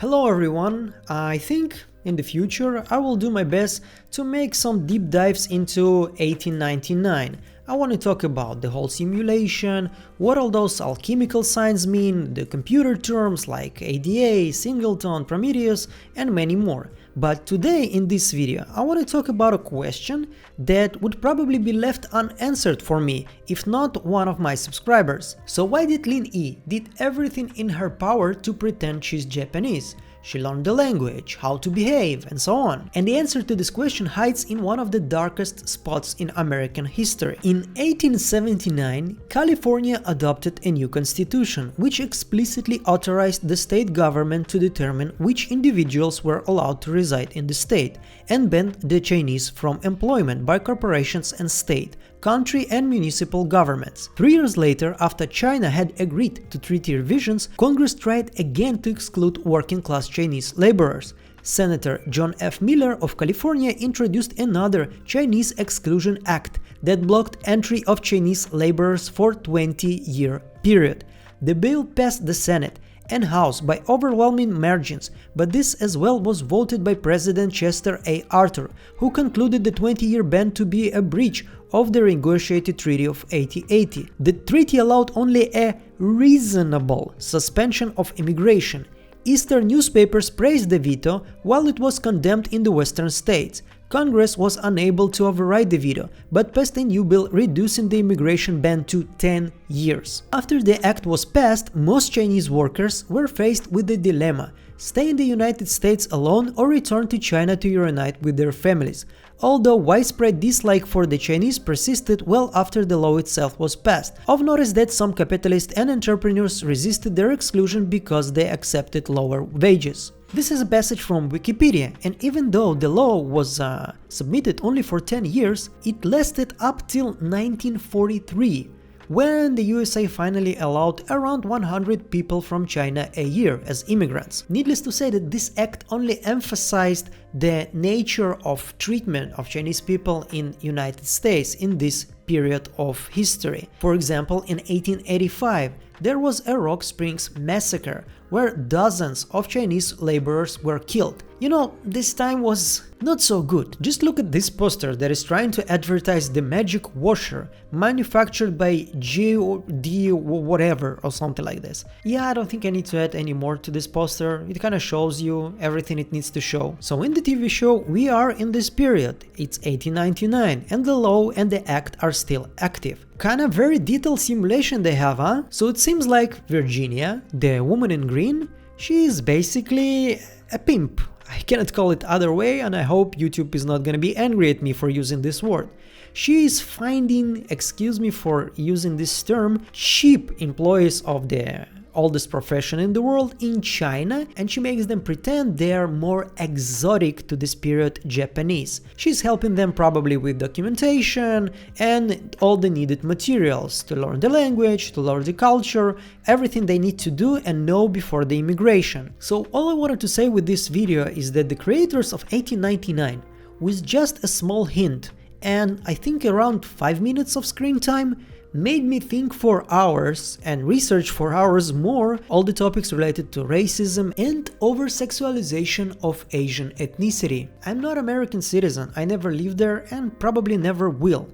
Hello everyone, I think in the future I will do my best to make some deep dives into 1899. I want to talk about the whole simulation, what all those alchemical signs mean, the computer terms like ADA, Singleton, Prometheus, and many more. But today in this video I want to talk about a question that would probably be left unanswered for me, if not one of my subscribers. So why did Lin Yi did everything in her power to pretend she's Japanese? She learned the language, how to behave, and so on. And the answer to this question hides in one of the darkest spots in American history. In 1879, California adopted a new constitution, which explicitly authorized the state government to determine which individuals were allowed to reside in the state, and banned the Chinese from employment by corporations and state, country and municipal governments. 3 years later, after China had agreed to treaty revisions, Congress tried again to exclude working-class Chinese laborers. Senator John F. Miller of California introduced another Chinese Exclusion Act that blocked entry of Chinese laborers for a 20-year period. The bill passed the Senate and House by overwhelming margins, but this as well was voted by President Chester A. Arthur, who concluded the 20-year ban to be a breach of the renegotiated Treaty of 1880. The treaty allowed only a reasonable suspension of immigration. Eastern newspapers praised the veto, while it was condemned in the western states. Congress was unable to override the veto, but passed a new bill reducing the immigration ban to 10 years. After the act was passed, most Chinese workers were faced with the dilemma: stay in the United States alone or return to China to reunite with their families. Although widespread dislike for the Chinese persisted well after the law itself was passed. Of note is that some capitalists and entrepreneurs resisted their exclusion because they accepted lower wages. This is a passage from Wikipedia, and even though the law was submitted only for 10 years, it lasted up till 1943, when the USA finally allowed around 100 people from China a year as immigrants. Needless to say that this act only emphasized the nature of treatment of Chinese people in United States in this period of history. For example, in 1885, there was a Rock Springs massacre where dozens of Chinese laborers were killed. You know, this time was not so good. Just look at this poster that is trying to advertise the magic washer manufactured by G.D. whatever or something like this. Yeah, I don't think I need to add any more to this poster. It kind of shows you everything it needs to show. So in the TV show, we are in this period. It's 1899 and the law and the act are still active. Kind of very detailed simulation they have, huh? So it seems like Virginia, the woman in green, she is basically a pimp. I cannot call it other way, and I hope YouTube is not gonna be angry at me for using this word. She is finding, excuse me for using this term, cheap employees of the oldest profession in the world in China, and she makes them pretend they are more exotic to this period Japanese. She's helping them probably with documentation and all the needed materials to learn the language, to learn the culture, everything they need to do and know before the immigration. So all I wanted to say with this video is that the creators of 1899, with just a small hint and I think around 5 minutes of screen time, made me think for hours and research for hours more all the topics related to racism and over-sexualization of Asian ethnicity. I'm not an American citizen, I never lived there and probably never will.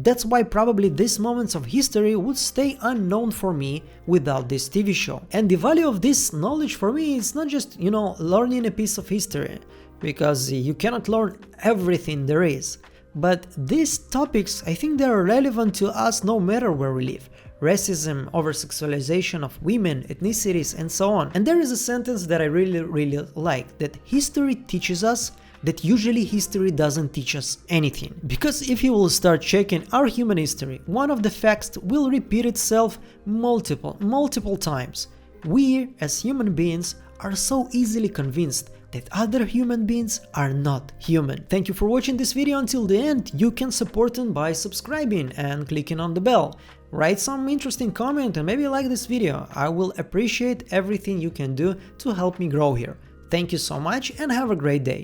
That's why probably these moments of history would stay unknown for me without this TV show. And the value of this knowledge for me is not just, learning a piece of history, because you cannot learn everything there is. But these topics, I think they are relevant to us no matter where we live. Racism, over-sexualization of women, ethnicities, and so on. And there is a sentence that I really like, that history teaches us that usually history doesn't teach us anything. Because if you will start checking our human history, one of the facts will repeat itself multiple times. We, as human beings, are so easily convinced that other human beings are not human. Thank you for watching this video until the end. You can support them by subscribing and clicking on the bell. Write some interesting comment and maybe like this video. I will appreciate everything you can do to help me grow here. Thank you so much and have a great day.